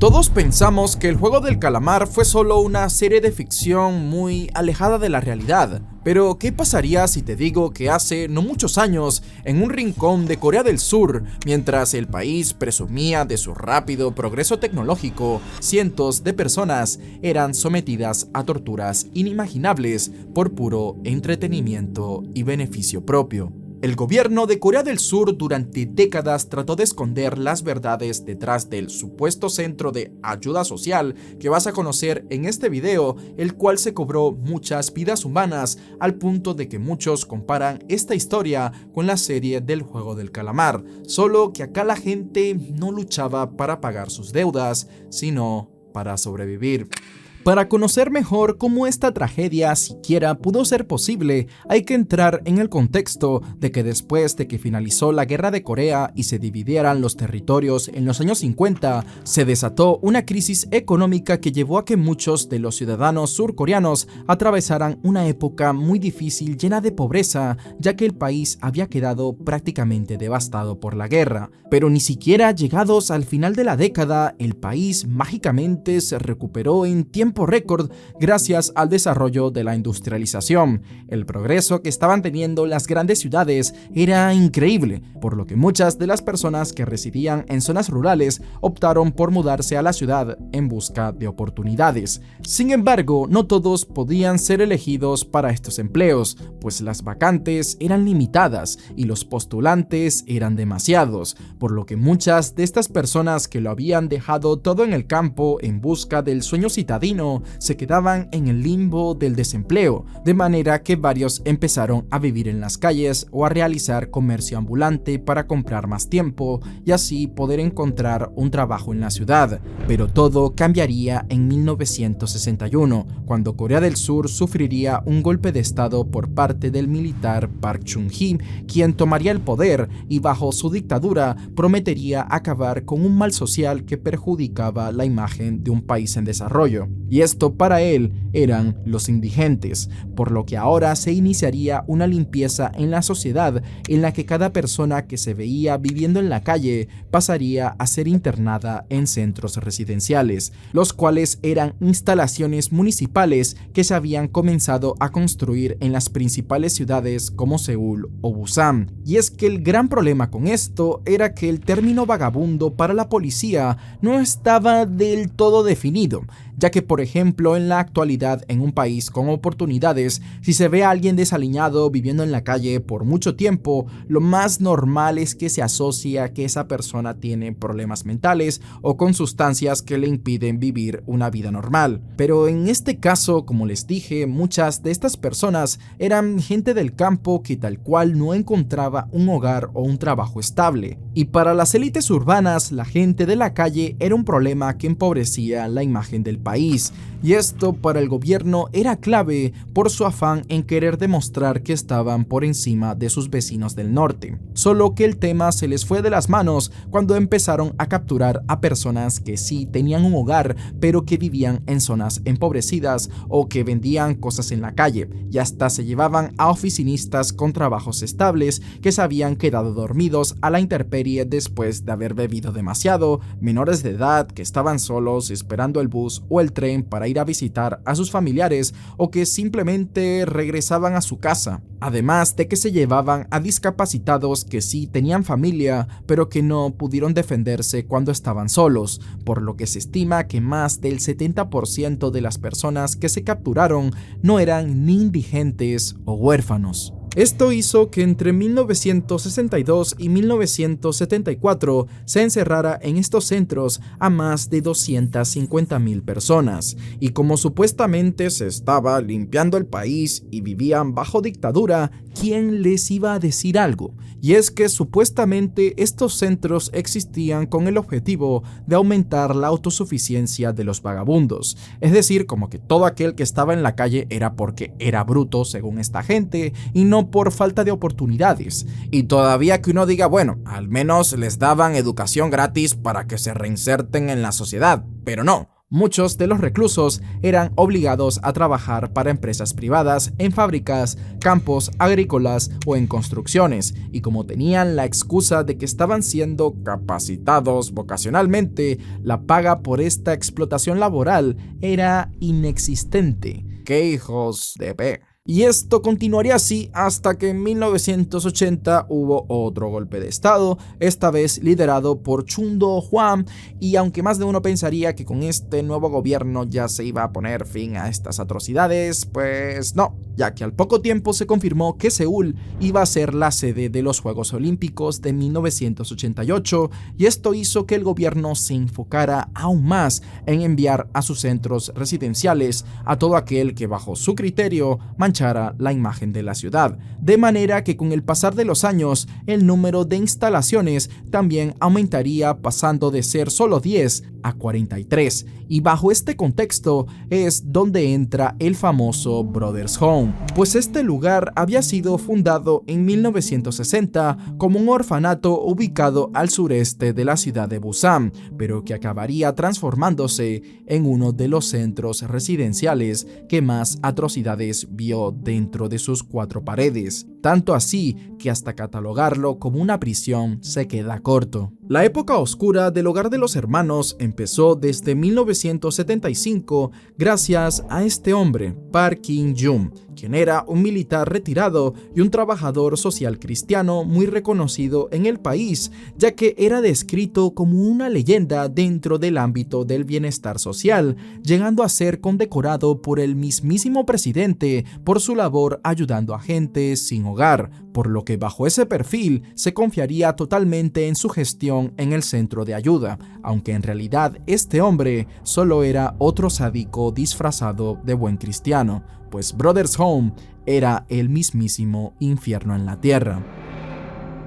Todos pensamos que el juego del calamar fue solo una serie de ficción muy alejada de la realidad, pero ¿qué pasaría si te digo que hace no muchos años, en un rincón de Corea del Sur, mientras el país presumía de su rápido progreso tecnológico, cientos de personas eran sometidas a torturas inimaginables por puro entretenimiento y beneficio propio? El gobierno de Corea del Sur durante décadas trató de esconder las verdades detrás del supuesto centro de ayuda social que vas a conocer en este video, el cual se cobró muchas vidas humanas al punto de que muchos comparan esta historia con la serie del juego del calamar, solo que acá la gente no luchaba para pagar sus deudas, sino para sobrevivir. Para conocer mejor cómo esta tragedia siquiera pudo ser posible, hay que entrar en el contexto de que después de que finalizó la Guerra de Corea y se dividieran los territorios en los años 50, se desató una crisis económica que llevó a que muchos de los ciudadanos surcoreanos atravesaran una época muy difícil llena de pobreza, ya que el país había quedado prácticamente devastado por la guerra. Pero ni siquiera llegados al final de la década, el país mágicamente se recuperó en tiempo récord gracias al desarrollo de la industrialización. El progreso que estaban teniendo las grandes ciudades era increíble, por lo que muchas de las personas que residían en zonas rurales optaron por mudarse a la ciudad en busca de oportunidades. Sin embargo, no todos podían ser elegidos para estos empleos, pues las vacantes eran limitadas y los postulantes eran demasiados, por lo que muchas de estas personas que lo habían dejado todo en el campo en busca del sueño citadino se quedaban en el limbo del desempleo, de manera que varios empezaron a vivir en las calles o a realizar comercio ambulante para comprar más tiempo y así poder encontrar un trabajo en la ciudad. Pero todo cambiaría en 1961, cuando Corea del Sur sufriría un golpe de estado por parte del militar Park Chung-hee, quien tomaría el poder y bajo su dictadura prometería acabar con un mal social que perjudicaba la imagen de un país en desarrollo. Y esto para él eran los indigentes, por lo que ahora se iniciaría una limpieza en la sociedad en la que cada persona que se veía viviendo en la calle pasaría a ser internada en centros residenciales, los cuales eran instalaciones municipales que se habían comenzado a construir en las principales ciudades como Seúl o Busan. Y es que el gran problema con esto era que el término vagabundo para la policía no estaba del todo definido, ya que por ejemplo en la actualidad en un país con oportunidades, si se ve a alguien desaliñado viviendo en la calle por mucho tiempo, lo más normal es que se asocia que esa persona tiene problemas mentales o con sustancias que le impiden vivir una vida normal. Pero en este caso, como les dije, muchas de estas personas eran gente del campo que tal cual no encontraba un hogar o un trabajo estable. Y para las élites urbanas, la gente de la calle era un problema que empobrecía la imagen del país, y esto para el gobierno era clave por su afán en querer demostrar que estaban por encima de sus vecinos del norte. Solo que el tema se les fue de las manos cuando empezaron a capturar a personas que sí tenían un hogar, pero que vivían en zonas empobrecidas o que vendían cosas en la calle, y hasta se llevaban a oficinistas con trabajos estables que se habían quedado dormidos a la intemperie después de haber bebido demasiado, menores de edad que estaban solos esperando el bus o el tren para ir a visitar a sus familiares o que simplemente regresaban a su casa. Además de que se llevaban a discapacitados que sí tenían familia, pero que no pudieron defenderse cuando estaban solos, por lo que se estima que más del 70% de las personas que se capturaron no eran ni indigentes o huérfanos. Esto hizo que entre 1962 y 1974 se encerrara en estos centros a más de 250,000 personas, y como supuestamente se estaba limpiando el país y vivían bajo dictadura, ¿quién les iba a decir algo? Y es que supuestamente estos centros existían con el objetivo de aumentar la autosuficiencia de los vagabundos, es decir, como que todo aquel que estaba en la calle era porque era bruto según esta gente y no por falta de oportunidades. Y todavía que uno diga, bueno, al menos les daban educación gratis para que se reinserten en la sociedad, pero no. Muchos de los reclusos eran obligados a trabajar para empresas privadas, en fábricas, campos agrícolas o en construcciones, y como tenían la excusa de que estaban siendo capacitados vocacionalmente, la paga por esta explotación laboral era inexistente. ¡Qué hijos de P! Y esto continuaría así hasta que en 1980 hubo otro golpe de estado, esta vez liderado por Chun Doo-hwan, y aunque más de uno pensaría que con este nuevo gobierno ya se iba a poner fin a estas atrocidades, pues no, ya que al poco tiempo se confirmó que Seúl iba a ser la sede de los Juegos Olímpicos de 1988, y esto hizo que el gobierno se enfocara aún más en enviar a sus centros residenciales a todo aquel que bajo su criterio manchara la imagen de la ciudad, de manera que con el pasar de los años el número de instalaciones también aumentaría, pasando de ser solo 10 a 43, y bajo este contexto es donde entra el famoso Brothers Home, pues este lugar había sido fundado en 1960 como un orfanato ubicado al sureste de la ciudad de Busan, pero que acabaría transformándose en uno de los centros residenciales que más atrocidades vio dentro de sus 4 paredes, tanto así que hasta catalogarlo como una prisión se queda corto. La época oscura del Hogar de los Hermanos empezó desde 1975 gracias a este hombre, Park Ki-jung, quien era un militar retirado y un trabajador social cristiano muy reconocido en el país, ya que era descrito como una leyenda dentro del ámbito del bienestar social, llegando a ser condecorado por el mismísimo presidente por su labor ayudando a gente sin hogar, por lo que bajo ese perfil se confiaría totalmente en su gestión en el centro de ayuda, aunque en realidad este hombre solo era otro sádico disfrazado de buen cristiano, pues Brothers Home era el mismísimo infierno en la tierra.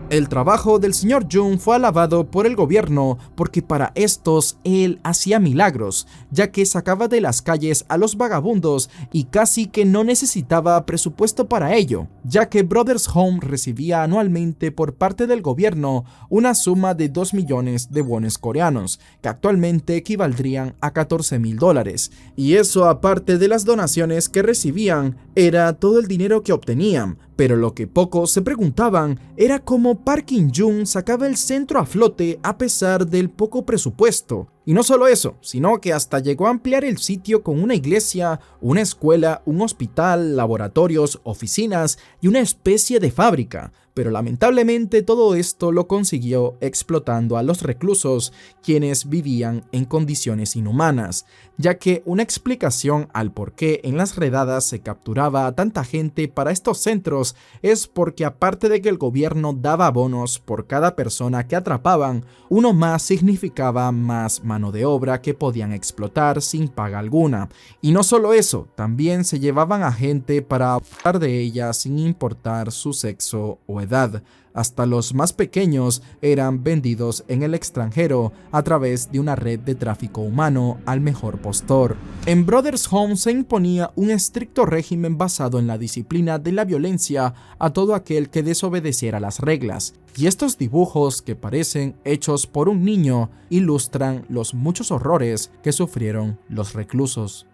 El trabajo del Sr. Jung fue alabado por el gobierno porque para estos él hacía milagros, ya que sacaba de las calles a los vagabundos y casi que no necesitaba presupuesto para ello, ya que Brothers Home recibía anualmente por parte del gobierno una suma de 2 millones de wones coreanos, que actualmente equivaldrían a $14,000, y eso aparte de las donaciones que recibían, era todo el dinero que obtenían. Pero lo que pocos se preguntaban era cómo Park Ki-jung sacaba el centro a flote a pesar del poco presupuesto. Y no solo eso, sino que hasta llegó a ampliar el sitio con una iglesia, una escuela, un hospital, laboratorios, oficinas y una especie de fábrica. Pero lamentablemente todo esto lo consiguió explotando a los reclusos, quienes vivían en condiciones inhumanas, ya que una explicación al por qué en las redadas se capturaba a tanta gente para estos centros es porque aparte de que el gobierno daba bonos por cada persona que atrapaban, uno más significaba más mano de obra que podían explotar sin paga alguna. Y no solo eso, también se llevaban a gente para abusar de ella sin importar su sexo o edad. Hasta los más pequeños eran vendidos en el extranjero a través de una red de tráfico humano al mejor postor. En Brothers Home se imponía un estricto régimen basado en la disciplina de la violencia a todo aquel que desobedeciera las reglas. Y estos dibujos, que parecen hechos por un niño, ilustran los muchos horrores que sufrieron los reclusos.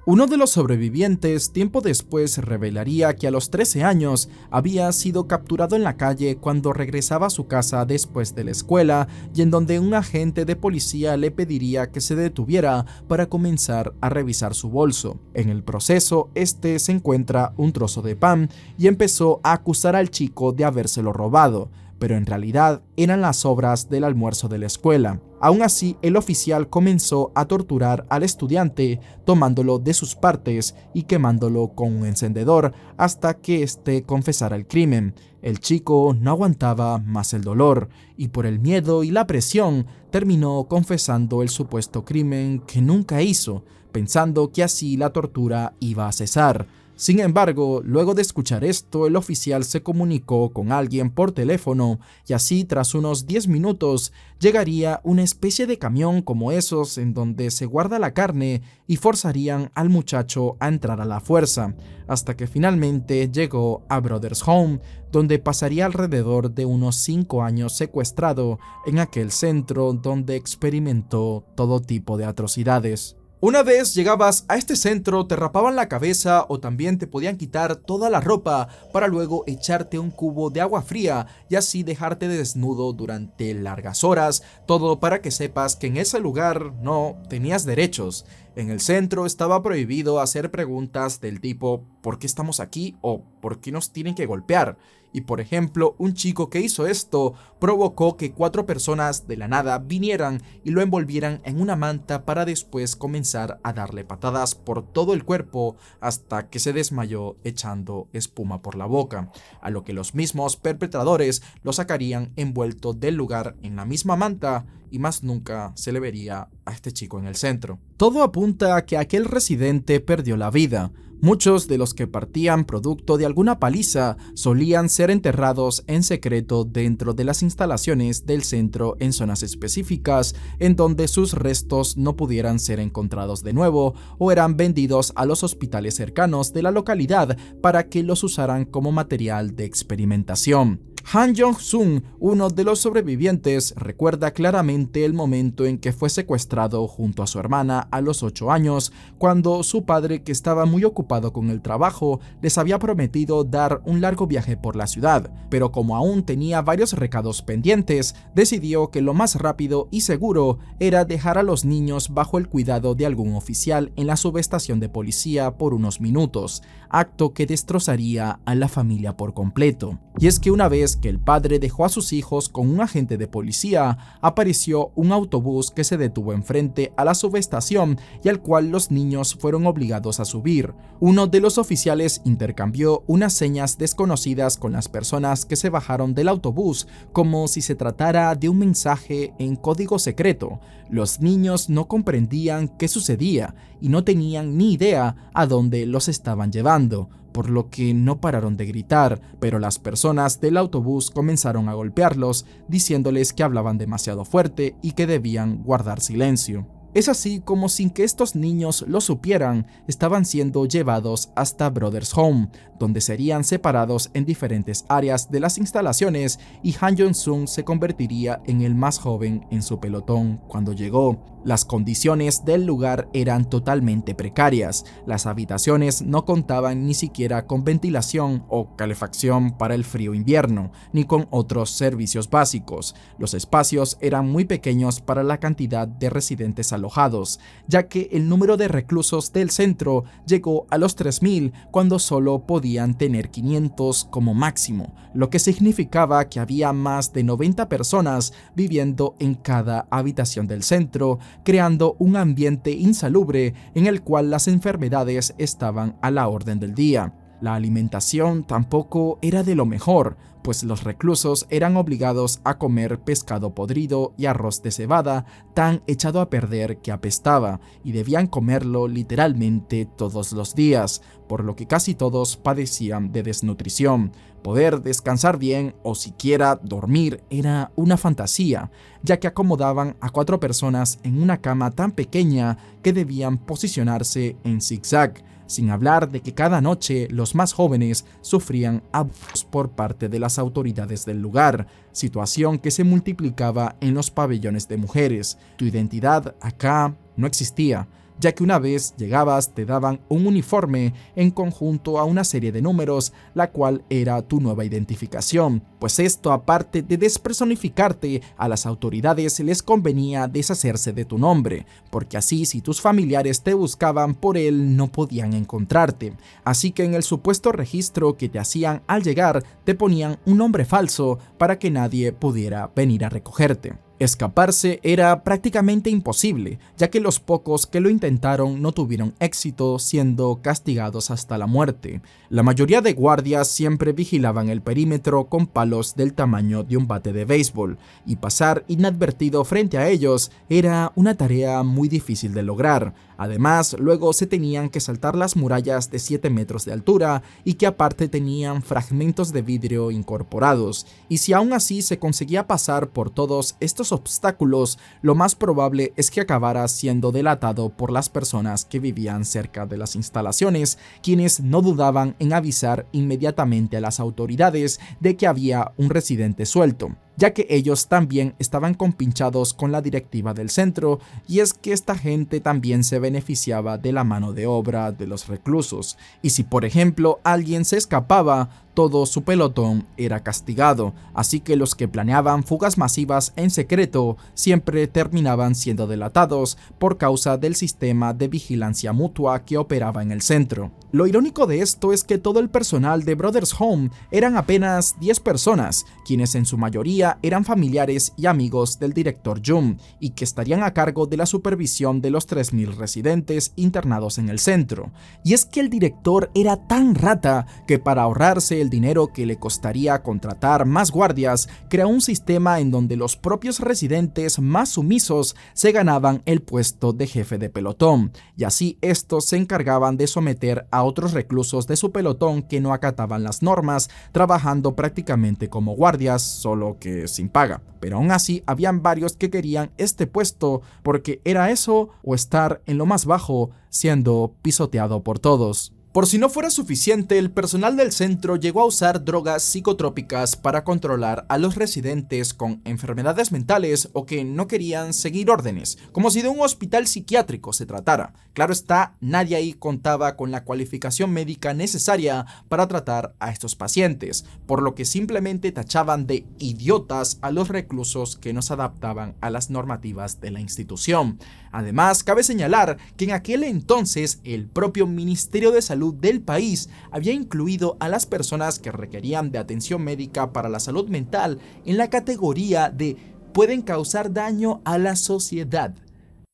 Uno de los sobrevivientes tiempo después revelaría que a los 13 años había sido capturado en la calle cuando regresaba a su casa después de la escuela, y en donde un agente de policía le pediría que se detuviera para comenzar a revisar su bolso. En el proceso, este se encuentra un trozo de pan y empezó a acusar al chico de habérselo robado, pero en realidad eran las sobras del almuerzo de la escuela. Aún así, el oficial comenzó a torturar al estudiante, tomándolo de sus partes y quemándolo con un encendedor hasta que éste confesara el crimen. El chico no aguantaba más el dolor y por el miedo y la presión terminó confesando el supuesto crimen que nunca hizo, pensando que así la tortura iba a cesar. Sin embargo, luego de escuchar esto, el oficial se comunicó con alguien por teléfono y así, tras unos 10 minutos, llegaría una especie de camión como esos en donde se guarda la carne y forzarían al muchacho a entrar a la fuerza, hasta que finalmente llegó a Brothers Home, donde pasaría alrededor de unos 5 años secuestrado en aquel centro donde experimentó todo tipo de atrocidades. Una vez llegabas a este centro, te rapaban la cabeza o también te podían quitar toda la ropa para luego echarte un cubo de agua fría y así dejarte desnudo durante largas horas, todo para que sepas que en ese lugar no tenías derechos. En el centro estaba prohibido hacer preguntas del tipo ¿por qué estamos aquí? O ¿por qué nos tienen que golpear? Y por ejemplo, un chico que hizo esto provocó que 4 personas de la nada vinieran y lo envolvieran en una manta para después comenzar a darle patadas por todo el cuerpo hasta que se desmayó echando espuma por la boca, a lo que los mismos perpetradores lo sacarían envuelto del lugar en la misma manta y más nunca se le vería a este chico en el centro. Todo apunta a que aquel residente perdió la vida. Muchos de los que partían producto de alguna paliza solían ser enterrados en secreto dentro de las instalaciones del centro en zonas específicas en donde sus restos no pudieran ser encontrados de nuevo o eran vendidos a los hospitales cercanos de la localidad para que los usaran como material de experimentación. Han Jong-sung, uno de los sobrevivientes, recuerda claramente el momento en que fue secuestrado junto a su hermana a los 8 años, cuando su padre, que estaba muy ocupado con el trabajo, les había prometido dar un largo viaje por la ciudad, pero como aún tenía varios recados pendientes, decidió que lo más rápido y seguro era dejar a los niños bajo el cuidado de algún oficial en la subestación de policía por unos minutos, acto que destrozaría a la familia por completo. Y es que una vez que el padre dejó a sus hijos con un agente de policía, apareció un autobús que se detuvo enfrente a la subestación y al cual los niños fueron obligados a subir. Uno de los oficiales intercambió unas señas desconocidas con las personas que se bajaron del autobús, como si se tratara de un mensaje en código secreto. Los niños no comprendían qué sucedía y no tenían ni idea a dónde los estaban llevando, por lo que no pararon de gritar, pero las personas del autobús comenzaron a golpearlos, diciéndoles que hablaban demasiado fuerte y que debían guardar silencio. Es así como, sin que estos niños lo supieran, estaban siendo llevados hasta Brothers Home, donde serían separados en diferentes áreas de las instalaciones y Han Jong-sung se convertiría en el más joven en su pelotón cuando llegó. Las condiciones del lugar eran totalmente precarias. Las habitaciones no contaban ni siquiera con ventilación o calefacción para el frío invierno, ni con otros servicios básicos. Los espacios eran muy pequeños para la cantidad de residentes alojados, ya que el número de reclusos del centro llegó a los 3000 cuando solo podían tener 500 como máximo, lo que significaba que había más de 90 personas viviendo en cada habitación del centro, creando un ambiente insalubre en el cual las enfermedades estaban a la orden del día. La alimentación tampoco era de lo mejor, pues los reclusos eran obligados a comer pescado podrido y arroz de cebada tan echado a perder que apestaba, y debían comerlo literalmente todos los días, por lo que casi todos padecían de desnutrición. Poder descansar bien o siquiera dormir era una fantasía, ya que acomodaban a 4 personas en una cama tan pequeña que debían posicionarse en zigzag, sin hablar de que cada noche los más jóvenes sufrían abusos por parte de las autoridades del lugar, situación que se multiplicaba en los pabellones de mujeres. Tu identidad acá no existía, ya que una vez llegabas te daban un uniforme en conjunto a una serie de números, la cual era tu nueva identificación, pues esto, aparte de despersonificarte, a las autoridades les convenía deshacerse de tu nombre, porque así si tus familiares te buscaban por él no podían encontrarte. Así que en el supuesto registro que te hacían al llegar te ponían un nombre falso para que nadie pudiera venir a recogerte. Escaparse era prácticamente imposible, ya que los pocos que lo intentaron no tuvieron éxito, siendo castigados hasta la muerte. La mayoría de guardias siempre vigilaban el perímetro con palos del tamaño de un bate de béisbol, y pasar inadvertido frente a ellos era una tarea muy difícil de lograr. Además, luego se tenían que saltar las murallas de 7 metros de altura y que aparte tenían fragmentos de vidrio incorporados, y si aún así se conseguía pasar por todos estos obstáculos, lo más probable es que acabara siendo delatado por las personas que vivían cerca de las instalaciones, quienes no dudaban en avisar inmediatamente a las autoridades de que había un residente suelto, ya que ellos también estaban compinchados con la directiva del centro, y es que esta gente también se beneficiaba de la mano de obra de los reclusos, y si por ejemplo alguien se escapaba, todo su pelotón era castigado, así que los que planeaban fugas masivas en secreto siempre terminaban siendo delatados por causa del sistema de vigilancia mutua que operaba en el centro. Lo irónico de esto es que todo el personal de Brothers Home eran apenas 10 personas, quienes en su mayoría eran familiares y amigos del director Jung, y que estarían a cargo de la supervisión de los 3000 residentes internados en el centro. Y es que el director era tan rata que para ahorrarse el dinero que le costaría contratar más guardias, creó un sistema en donde los propios residentes más sumisos se ganaban el puesto de jefe de pelotón, y así estos se encargaban de someter a otros reclusos de su pelotón que no acataban las normas, trabajando prácticamente como guardias, solo que sin paga. Pero aún así habían varios que querían este puesto porque era eso o estar en lo más bajo, siendo pisoteado por todos. Por si no fuera suficiente, el personal del centro llegó a usar drogas psicotrópicas para controlar a los residentes con enfermedades mentales o que no querían seguir órdenes, como si de un hospital psiquiátrico se tratara. Claro está, nadie ahí contaba con la cualificación médica necesaria para tratar a estos pacientes, por lo que simplemente tachaban de idiotas a los reclusos que no se adaptaban a las normativas de la institución. Además, cabe señalar que en aquel entonces el propio Ministerio de Salud del país había incluido a las personas que requerían de atención médica para la salud mental en la categoría de pueden causar daño a la sociedad.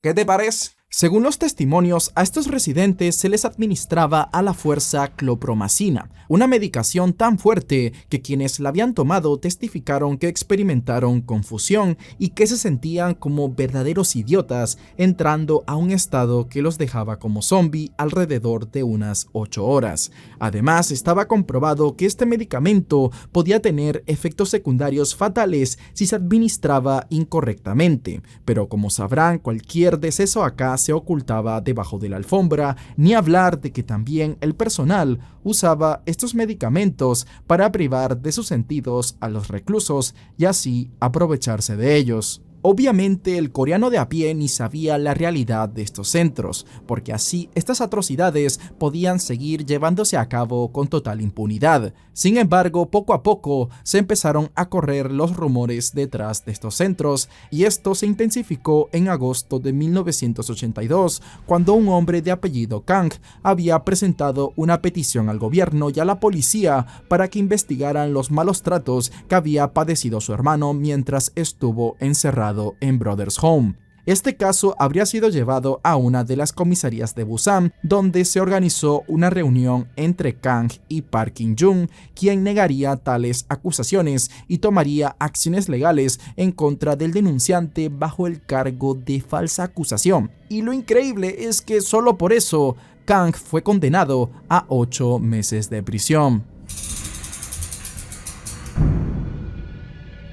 ¿Qué te parece? Según los testimonios, a estos residentes se les administraba a la fuerza clopromacina, una medicación tan fuerte que quienes la habían tomado testificaron que experimentaron confusión y que se sentían como verdaderos idiotas, entrando a un estado que los dejaba como zombie alrededor de unas 8 horas. Además, estaba comprobado que este medicamento podía tener efectos secundarios fatales si se administraba incorrectamente, pero como sabrán, cualquier deceso acá se ocultaba debajo de la alfombra, ni hablar de que también el personal usaba estos medicamentos para privar de sus sentidos a los reclusos y así aprovecharse de ellos. Obviamente el coreano de a pie ni sabía la realidad de estos centros, porque así estas atrocidades podían seguir llevándose a cabo con total impunidad. Sin embargo, poco a poco se empezaron a correr los rumores detrás de estos centros, y esto se intensificó en agosto de 1982, cuando un hombre de apellido Kang había presentado una petición al gobierno y a la policía para que investigaran los malos tratos que había padecido su hermano mientras estuvo encerrado en Brothers Home. Este caso habría sido llevado a una de las comisarías de Busan, donde se organizó una reunión entre Kang y Park In-jung, quien negaría tales acusaciones y tomaría acciones legales en contra del denunciante bajo el cargo de falsa acusación. Y lo increíble es que solo por eso, Kang fue condenado a 8 meses de prisión.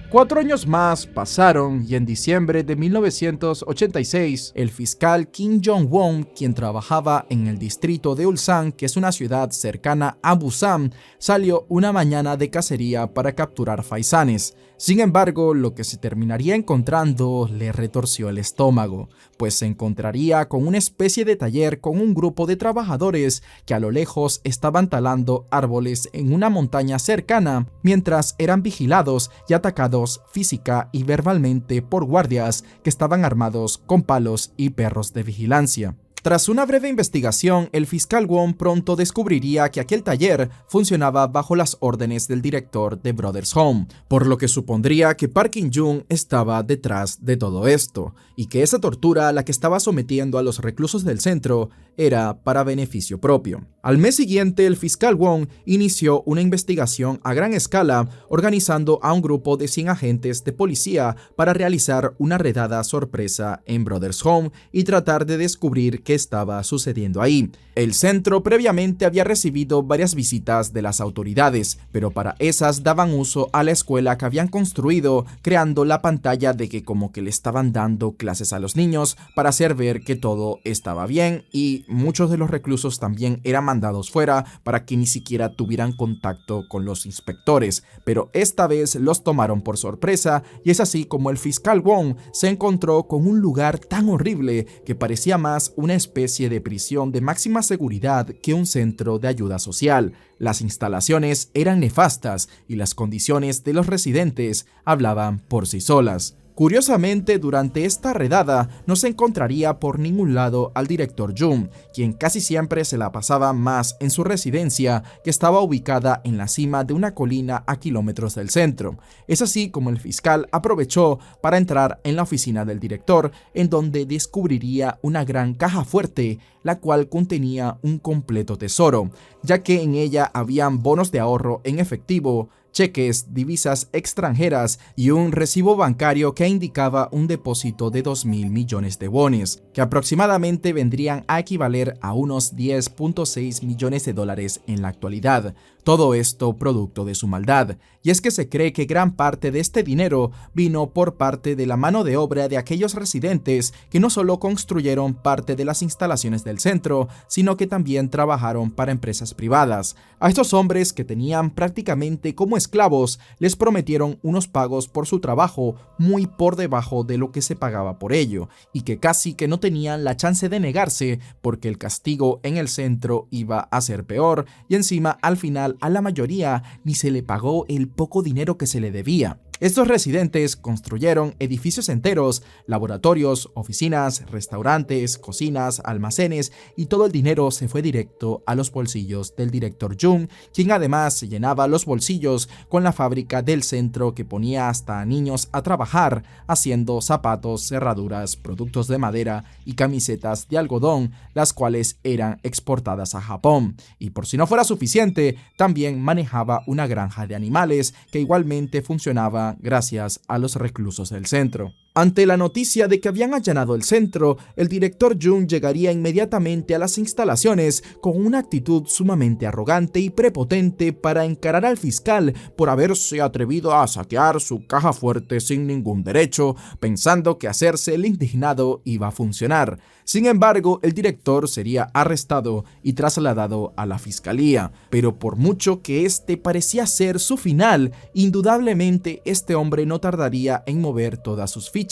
4 años más pasaron y en diciembre de 1986, el fiscal Kim Jong-won, quien trabajaba en el distrito de Ulsan, que es una ciudad cercana a Busan, salió una mañana de cacería para capturar faisanes. Sin embargo, lo que se terminaría encontrando le retorció el estómago, pues se encontraría con una especie de taller con un grupo de trabajadores que a lo lejos estaban talando árboles en una montaña cercana, mientras eran vigilados y atacados física y verbalmente por guardias que estaban armados con palos y perros de vigilancia. Tras una breve investigación, el fiscal Wong pronto descubriría que aquel taller funcionaba bajo las órdenes del director de Brothers Home, por lo que supondría que Park In-young estaba detrás de todo esto, y que esa tortura a la que estaba sometiendo a los reclusos del centro era para beneficio propio. Al mes siguiente, el fiscal Wong inició una investigación a gran escala, organizando a un grupo de 100 agentes de policía para realizar una redada sorpresa en Brothers Home y tratar de descubrir qué estaba sucediendo ahí. El centro previamente había recibido varias visitas de las autoridades, pero para esas daban uso a la escuela que habían construido, creando la pantalla de que como que le estaban dando clases a los niños para hacer ver que todo estaba bien, y muchos de los reclusos también eran mandados fuera para que ni siquiera tuvieran contacto con los inspectores, pero esta vez los tomaron por sorpresa, y es así como el fiscal Wong se encontró con un lugar tan horrible que parecía más una especie de prisión de máxima seguridad que un centro de ayuda social. Las instalaciones eran nefastas y las condiciones de los residentes hablaban por sí solas. Curiosamente, durante esta redada no se encontraría por ningún lado al director Jung, quien casi siempre se la pasaba más en su residencia, que estaba ubicada en la cima de una colina a kilómetros del centro. Es así como el fiscal aprovechó para entrar en la oficina del director, en donde descubriría una gran caja fuerte, la cual contenía un completo tesoro, ya que en ella habían bonos de ahorro en efectivo, cheques, divisas extranjeras y un recibo bancario que indicaba un depósito de 2.000 millones de wones, que aproximadamente vendrían a equivaler a unos 10.6 millones de dólares en la actualidad. Todo esto producto de su maldad, y es que se cree que gran parte de este dinero vino por parte de la mano de obra de aquellos residentes que no solo construyeron parte de las instalaciones del centro, sino que también trabajaron para empresas privadas. A estos hombres, que tenían prácticamente como esclavos, les prometieron unos pagos por su trabajo muy por debajo de lo que se pagaba por ello, y que casi que no tenían la chance de negarse porque el castigo en el centro iba a ser peor, y encima al final a la mayoría ni se le pagó el poco dinero que se le debía. Estos residentes construyeron edificios enteros, laboratorios, oficinas, restaurantes, cocinas, almacenes, y todo el dinero se fue directo a los bolsillos del director Jung, quien además llenaba los bolsillos con la fábrica del centro, que ponía hasta a niños a trabajar haciendo zapatos, cerraduras, productos de madera y camisetas de algodón, las cuales eran exportadas a Japón. Y por si no fuera suficiente, también manejaba una granja de animales que igualmente funcionaba gracias a los reclusos del centro. Ante la noticia de que habían allanado el centro, el director Jung llegaría inmediatamente a las instalaciones con una actitud sumamente arrogante y prepotente para encarar al fiscal por haberse atrevido a saquear su caja fuerte sin ningún derecho, pensando que hacerse el indignado iba a funcionar. Sin embargo, el director sería arrestado y trasladado a la fiscalía, pero por mucho que este parecía ser su final, indudablemente este hombre no tardaría en mover todas sus fichas,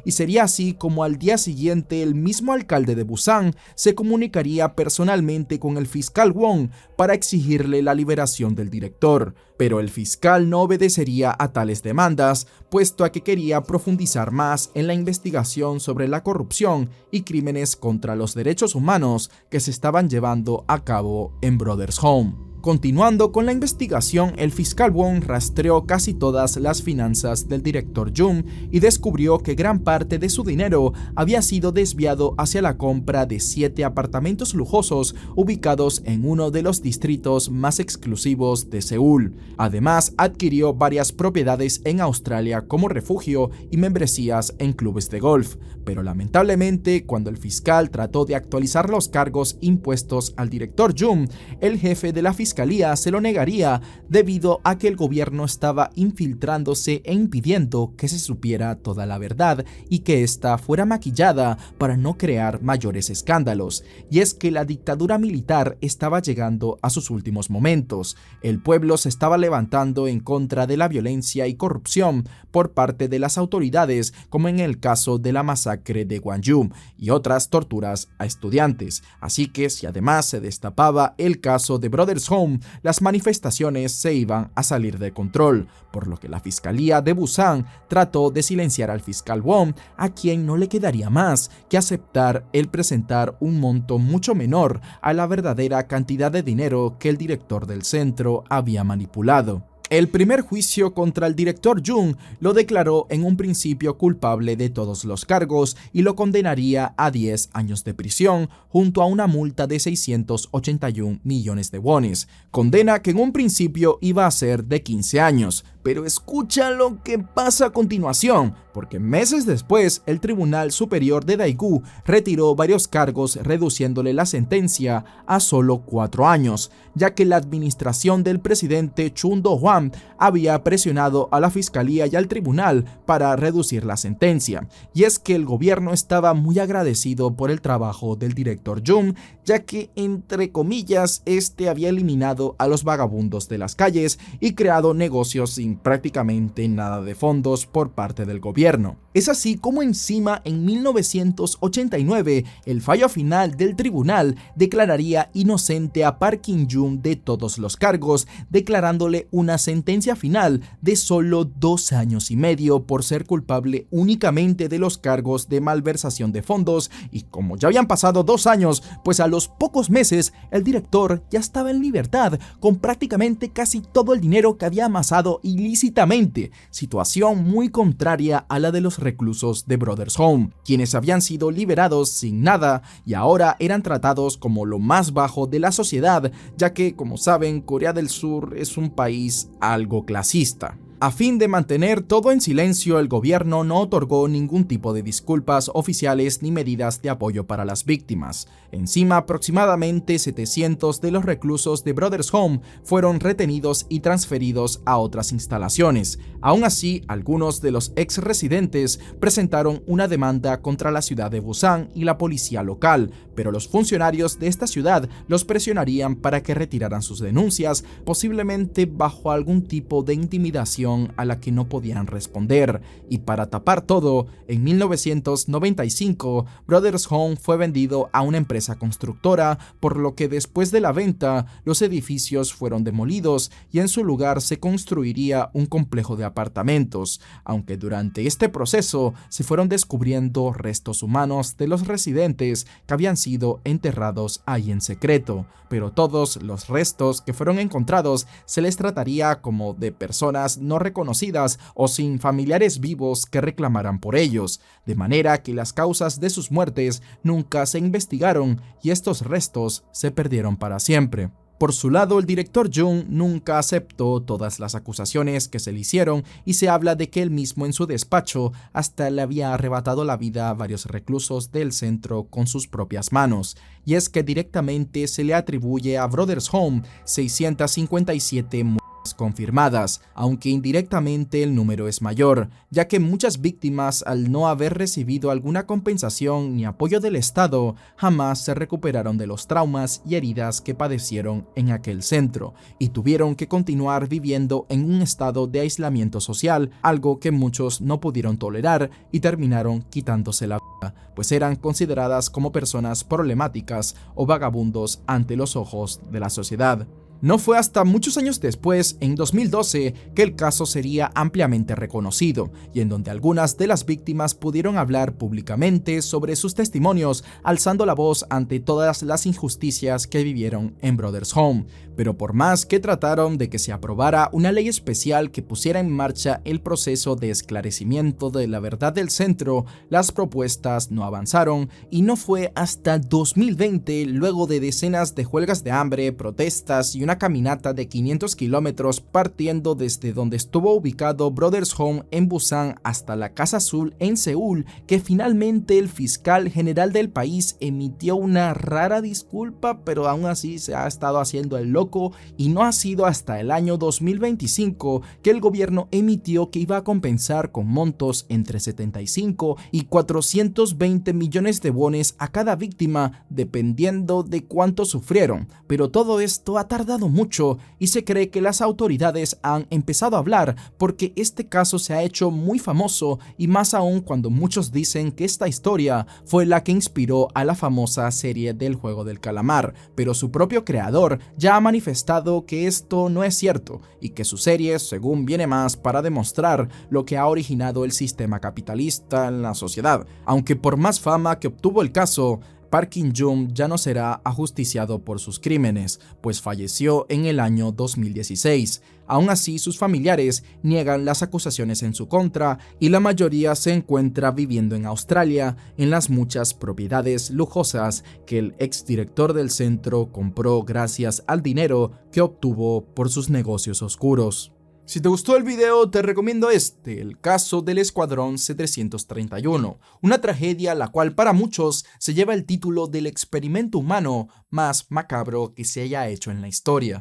y sería así como al día siguiente el mismo alcalde de Busan se comunicaría personalmente con el fiscal Wong para exigirle la liberación del director. Pero el fiscal no obedecería a tales demandas, puesto a que quería profundizar más en la investigación sobre la corrupción y crímenes contra los derechos humanos que se estaban llevando a cabo en Brothers Home. Continuando con la investigación, el fiscal Wong rastreó casi todas las finanzas del director Jung y descubrió que gran parte de su dinero había sido desviado hacia la compra de 7 apartamentos lujosos ubicados en uno de los distritos más exclusivos de Seúl. Además, adquirió varias propiedades en Australia como refugio y membresías en clubes de golf. Pero lamentablemente, cuando el fiscal trató de actualizar los cargos impuestos al director Jung, el jefe de la fiscalía se lo negaría debido a que el gobierno estaba infiltrándose e impidiendo que se supiera toda la verdad y que ésta fuera maquillada para no crear mayores escándalos. Y es que la dictadura militar estaba llegando a sus últimos momentos. El pueblo se estaba levantando en contra de la violencia y corrupción por parte de las autoridades, como en el caso de la masacre de Gwangju y otras torturas a estudiantes. Así que si además se destapaba el caso de Brothers Home, Home, las manifestaciones se iban a salir de control, por lo que la Fiscalía de Busan trató de silenciar al fiscal Wong, a quien no le quedaría más que aceptar el presentar un monto mucho menor a la verdadera cantidad de dinero que el director del centro había manipulado. El primer juicio contra el director Jung lo declaró en un principio culpable de todos los cargos y lo condenaría a 10 años de prisión junto a una multa de 681 millones de wones, condena que en un principio iba a ser de 15 años. Pero escucha lo que pasa a continuación, porque meses después el Tribunal Superior de Daegu retiró varios cargos reduciéndole la sentencia a solo 4 años, ya que la administración del presidente Chun Do-hwan había presionado a la fiscalía y al tribunal para reducir la sentencia. Y es que el gobierno estaba muy agradecido por el trabajo del director Jung, ya que entre comillas este había eliminado a los vagabundos de las calles y creado negocios sin prácticamente nada de fondos por parte del gobierno. Es así como encima en 1989 el fallo final del tribunal declararía inocente a Park In-young de todos los cargos, declarándole una sentencia final de solo 2 años y medio por ser culpable únicamente de los cargos de malversación de fondos. Y como ya habían pasado 2 años, pues a los pocos meses el director ya estaba en libertad con prácticamente casi todo el dinero que había amasado ilícitamente, situación muy contraria a la de los reclusos de Brothers Home, quienes habían sido liberados sin nada y ahora eran tratados como lo más bajo de la sociedad, ya que, como saben, Corea del Sur es un país algo clasista. A fin de mantener todo en silencio, el gobierno no otorgó ningún tipo de disculpas oficiales ni medidas de apoyo para las víctimas. Encima, aproximadamente 700 de los reclusos de Brothers Home fueron retenidos y transferidos a otras instalaciones. Aún así, algunos de los ex residentes presentaron una demanda contra la ciudad de Busan y la policía local, pero los funcionarios de esta ciudad los presionarían para que retiraran sus denuncias, posiblemente bajo algún tipo de intimidación a la que no podían responder. Y para tapar todo, en 1995 Brothers Home fue vendido a una empresa constructora, por lo que después de la venta los edificios fueron demolidos y en su lugar se construiría un complejo de apartamentos, aunque durante este proceso se fueron descubriendo restos humanos de los residentes que habían sido enterrados ahí en secreto, pero todos los restos que fueron encontrados se les trataría como de personas no reconocidas o sin familiares vivos que reclamaran por ellos, de manera que las causas de sus muertes nunca se investigaron y estos restos se perdieron para siempre. Por su lado, el director Jung nunca aceptó todas las acusaciones que se le hicieron y se habla de que él mismo en su despacho hasta le había arrebatado la vida a varios reclusos del centro con sus propias manos. Y es que directamente se le atribuye a Brothers Home 657 muertes confirmadas, aunque indirectamente el número es mayor, ya que muchas víctimas, al no haber recibido alguna compensación ni apoyo del Estado, jamás se recuperaron de los traumas y heridas que padecieron en aquel centro, y tuvieron que continuar viviendo en un estado de aislamiento social, algo que muchos no pudieron tolerar y terminaron quitándose la vida, pues eran consideradas como personas problemáticas o vagabundos ante los ojos de la sociedad. No fue hasta muchos años después, en 2012, que el caso sería ampliamente reconocido y en donde algunas de las víctimas pudieron hablar públicamente sobre sus testimonios, alzando la voz ante todas las injusticias que vivieron en Brothers Home. Pero por más que trataron de que se aprobara una ley especial que pusiera en marcha el proceso de esclarecimiento de la verdad del centro, las propuestas no avanzaron y no fue hasta 2020, luego de decenas de huelgas de hambre, protestas y una caminata de 500 kilómetros partiendo desde donde estuvo ubicado Brothers Home en Busan hasta la Casa Azul en Seúl, que finalmente el fiscal general del país emitió una rara disculpa, pero aún así se ha estado haciendo el loco, y no ha sido hasta el año 2025 que el gobierno emitió que iba a compensar con montos entre 75 y 420 millones de wones a cada víctima, dependiendo de cuánto sufrieron. Pero todo esto ha tardado escalado mucho y se cree que las autoridades han empezado a hablar porque este caso se ha hecho muy famoso, y más aún cuando muchos dicen que esta historia fue la que inspiró a la famosa serie del juego del calamar, pero su propio creador ya ha manifestado que esto no es cierto y que su serie, según viene más para demostrar lo que ha originado el sistema capitalista en la sociedad. Aunque por más fama que obtuvo el caso, Park In-young ya no será ajusticiado por sus crímenes, pues falleció en el año 2016. Aún así, sus familiares niegan las acusaciones en su contra y la mayoría se encuentra viviendo en Australia, en las muchas propiedades lujosas que el exdirector del centro compró gracias al dinero que obtuvo por sus negocios oscuros. Si te gustó el video, te recomiendo el caso del Escuadrón C-331, una tragedia la cual para muchos se lleva el título del experimento humano más macabro que se haya hecho en la historia.